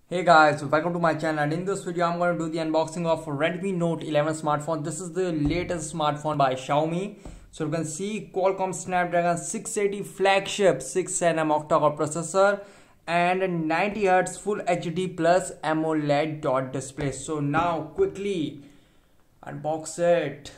Hey guys, welcome to my channel, and in this video I'm going to do the unboxing of Redmi Note 11 smartphone. This is the latest smartphone by Xiaomi. So you can see Qualcomm Snapdragon 680 flagship 6nm octa-core processor and 90Hz Full HD plus AMOLED dot display. So now quickly unbox it.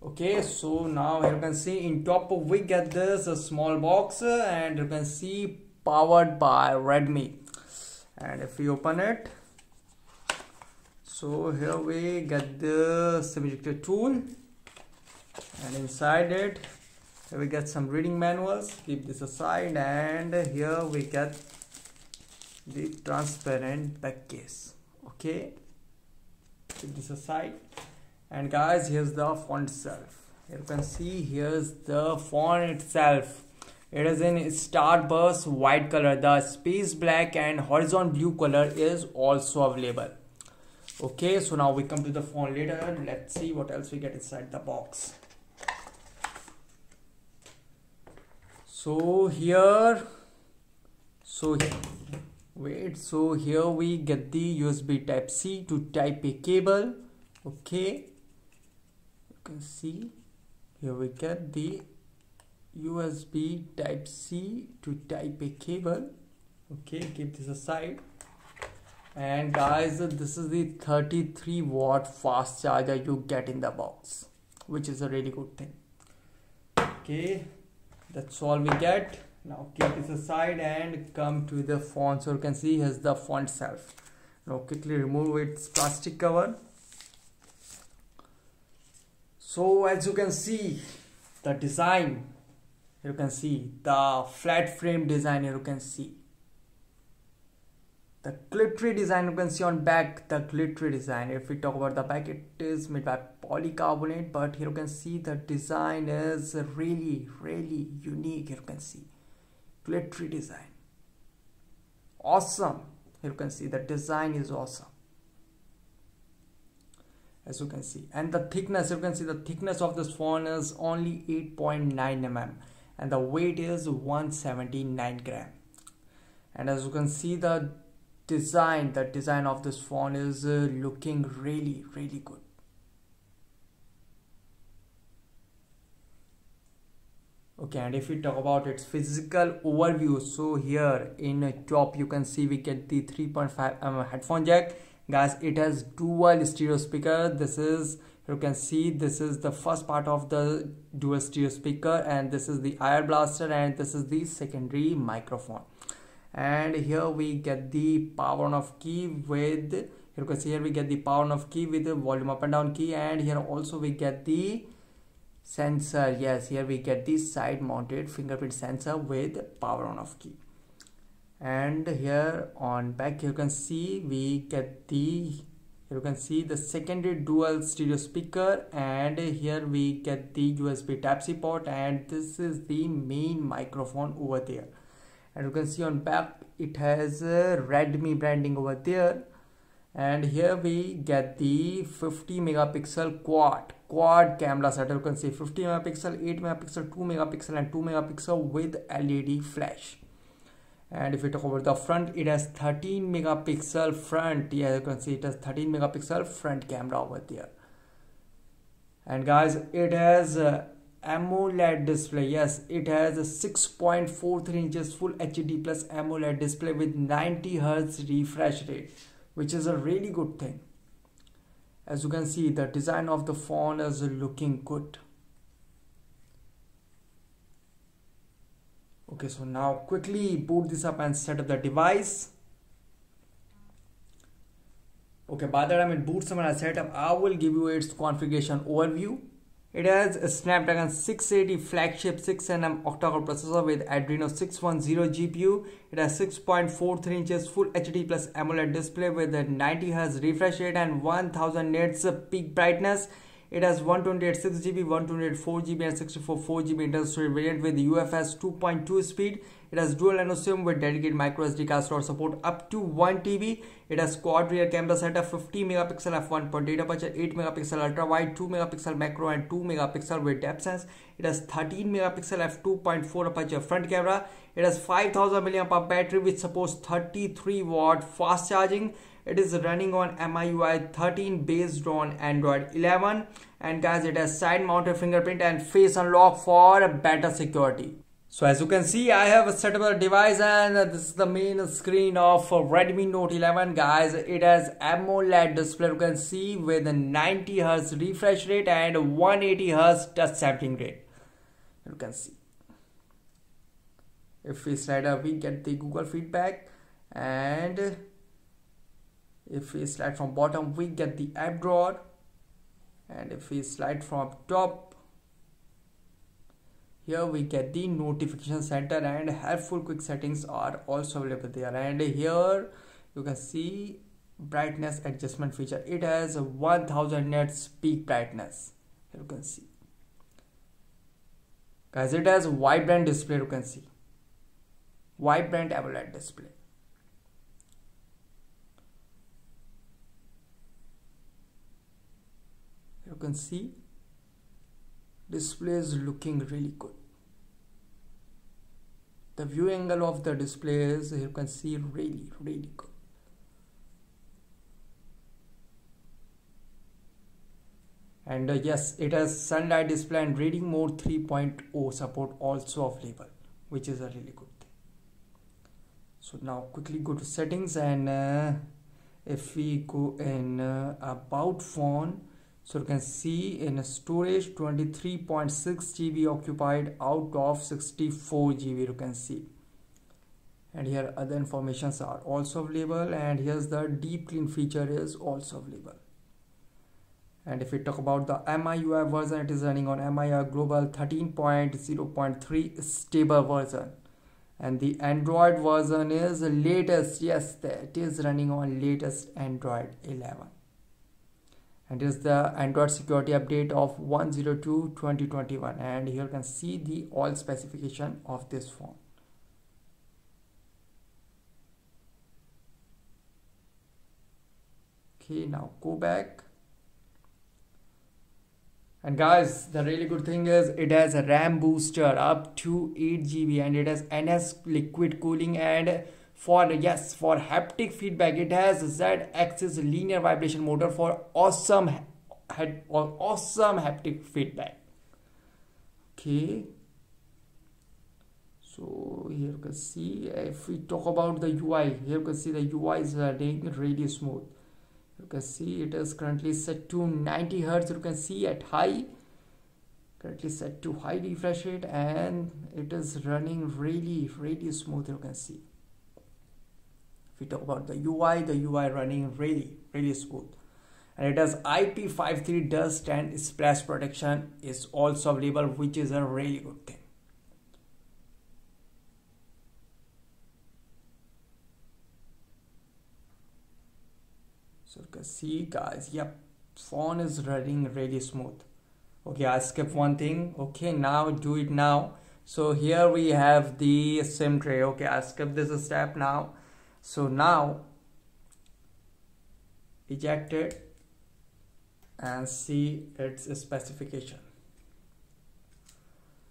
Okay, so now here you can see in top we get this a small box, and you can see powered by Redmi. And if we open it, so here we get the semi-ejector tool, and inside it here we get some reading manuals. Keep this aside, and here we get the transparent back case. Okay, keep this aside. And guys, here's the phone itself. You can see here's the phone itself. It is in starburst white color. The space black and horizon blue color is also available. Okay, so now we come to the phone later. Let's see what else we get inside the box. So here we get the USB type C to type A cable. Okay, you can see here we get the USB type C to type A cable. Okay, keep this aside. And guys, this is the 33-watt fast charger you get in the box, which is a really good thing. Okay, that's all we get. Now keep this aside and come to the phone. So you can see here's the phone itself. Now quickly remove its plastic cover. So as you can see, the design, you can see the flat frame design. Here you can see the glittery design. You can see on back the glittery design. If we talk about the back, it is made by polycarbonate, but here you can see the design is really unique. Here you can see glittery design, awesome. Here you can see the design is awesome, as you can see. And the thickness, you can see the thickness of this phone is only 8.9 mm and the weight is 179 gram. And as you can see, the design of this phone is looking really good. Okay, and if we talk about its physical overview, so here in top you can see we get the 3.5 mm headphone jack. Guys, it has dual stereo speaker. This is, you can see, this is the first part of the dual stereo speaker, and this is the IR blaster, and this is the secondary microphone. And here we get the power on off key with, you can see here we get the power on off key with the volume up and down key, and here also we get the sensor. Yes, here we get the side mounted fingerprint sensor with power on off key. And here on back you can see we get the, you can see the secondary dual stereo speaker, and here we get the USB type C port, and this is the main microphone over there. And you can see on back it has Redmi branding over there. And here we get the 50 megapixel quad camera setup. You can see 50 megapixel, 8 megapixel, 2 megapixel and 2 megapixel with LED flash. And if we talk about the front, it has 13 megapixel front. Yeah, you can see it has 13 megapixel front camera over there. And guys, it has AMOLED display. Yes, it has a 6.43 inches full HD plus AMOLED display with 90 Hz refresh rate, which is a really good thing. As you can see, the design of the phone is looking good. Okay, so now quickly boot this up and set up the device. Okay, by the time it boots up and I set up, I will give you its configuration overview. It has a Snapdragon 680 flagship 6nm octa-core processor with Adreno 610 GPU. It has 6.43 inches full HD plus AMOLED display with a 90 Hz refresh rate and 1000 nits peak brightness. It has 128 6GB, 128 4GB and 64 4GB internal storage variant with UFS 2.2 speed. It has dual nano SIM with dedicated micro SD card slot support up to 1 TB. It has quad rear camera setup, 50 megapixel f1.8 aperture, 8 megapixel ultra wide, 2 megapixel macro and 2 megapixel with depth sense. It has 13 megapixel f2.4 aperture front camera. It has 5000 mAh battery which supports 33 watt fast charging. It is running on MIUI 13 based on Android 11, and guys, it has side mounted fingerprint and face unlock for better security. So as you can see, I have set up a device, and this is the main screen of Redmi Note 11. Guys, it has AMOLED display, you can see, with a 90 Hz refresh rate and 180 Hz touch sampling rate. You can see. If we slide up, we get the Google feedback, and if we slide from bottom, we get the app drawer, and if we slide from top, here we get the notification center, and helpful quick settings are also available there. And here you can see brightness adjustment feature. It has 1000 nits peak brightness. Here you can see. Guys, it has vibrant display, you can see. Vibrant AMOLED display. You can see display is looking really good. The view angle of the display is, you can see, really good. And yes, it has sunlight display and reading mode 3.0 support also available, which is a really good thing. So now quickly go to settings, and if we go in about phone, so you can see in storage 23.6 GB occupied out of 64 GB, you can see. And here other informations are also available, and here's the deep clean feature is also available. And if we talk about the MIUI version, it is running on MIUI Global 13.0.3 stable version. And the Android version is latest, yes, that is running on latest Android 11. And is the Android security update of 102/2021, and here you can see the all specification of this phone. Okay, now go back. And guys, the really good thing is it has a RAM booster up to 8 GB, and it has NS liquid cooling, and for haptic feedback, it has Z-axis linear vibration motor for awesome haptic feedback. Okay, so here you can see, if we talk about the UI, here you can see the UI is running really smooth. You can see it is currently set to 90 Hz. You can see at high, currently set to high refresh rate, and it is running really smooth. You can see. If we talk about the UI running really smooth, and it has IP53 dust and splash protection is also available, which is a really good thing. So you can see, guys, yep, phone is running really smooth. Okay, I skipped one thing. Okay, now do it now. So here we have the SIM tray. Okay, I skipped this step now. So now eject it and see its specification.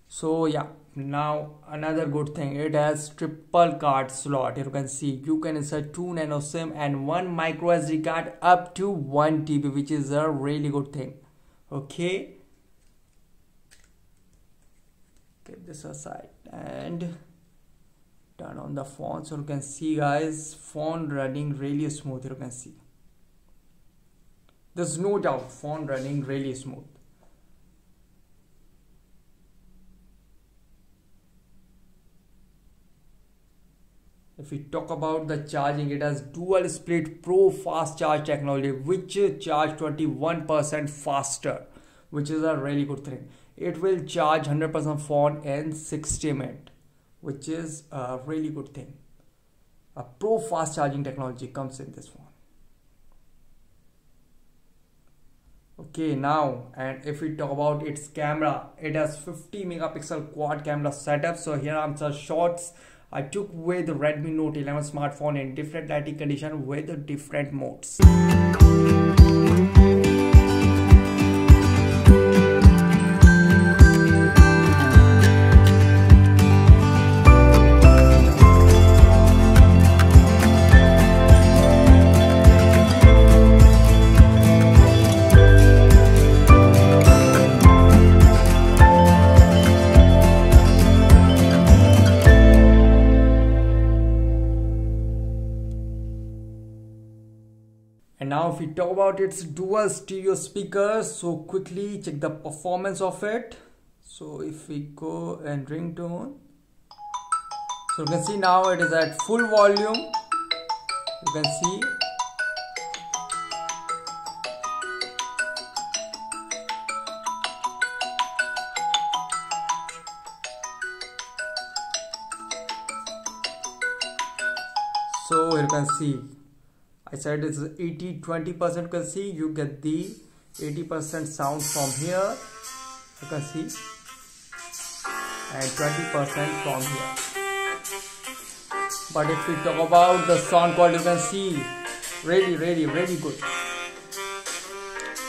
So yeah, now another good thing, it has triple card slot. Here you can see you can insert 2 nano SIM and 1 micro SD card up to 1 TB, which is a really good thing. Okay, keep this aside and turn on the phone. So you can see, guys, phone running really smooth. You can see there's no doubt phone running really smooth. If we talk about the charging, it has dual split pro fast charge technology, which charge 21% faster, which is a really good thing. It will charge 100% phone in 60 minutes, which is a really good thing. A pro fast charging technology comes in this phone. Okay, now, and if we talk about its camera, it has 50 megapixel quad camera setup. So here are some shots I took with the Redmi Note 11 smartphone in different lighting condition with different modes. And now if we talk about its dual stereo speakers, so quickly check the performance of it. So if we go and ringtone, so you can see now it is at full volume. You can see. So you can see, I said it's 80-20%. You can see you get the 80% sound from here, you can see, and 20% from here. But if we talk about the sound quality, you can see really good.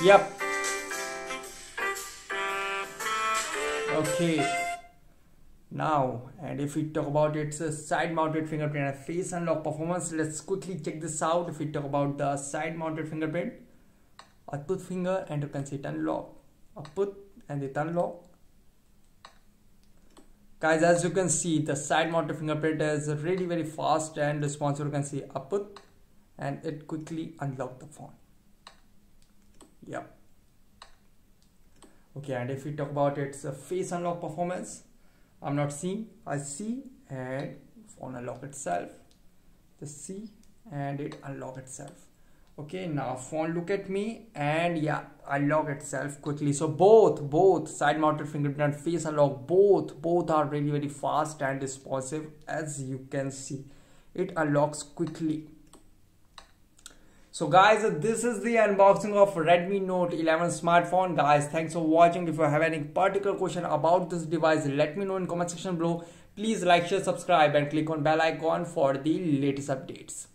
Yep. Okay. Now, and if we talk about its side mounted fingerprint and face unlock performance, let's quickly check this out. If we talk about the side mounted fingerprint, I put finger and you can see it unlock, I put and it unlock. Guys, as you can see, the side mounted fingerprint is really very fast and responsive. You can see I put and it quickly unlock the phone. Yeah. Okay, and if we talk about its face unlock performance, I'm not seeing, I see, and phone unlock itself. Just see and it unlock itself. Okay, now phone look at me and yeah, unlock itself quickly. So both side mounted fingerprint and face unlock, both are really very fast and responsive. As you can see, it unlocks quickly. So guys, this is the unboxing of Redmi Note 11 smartphone. Guys, thanks for watching. If you have any particular question about this device, let me know in comment section below. Please like, share, subscribe and click on bell icon for the latest updates.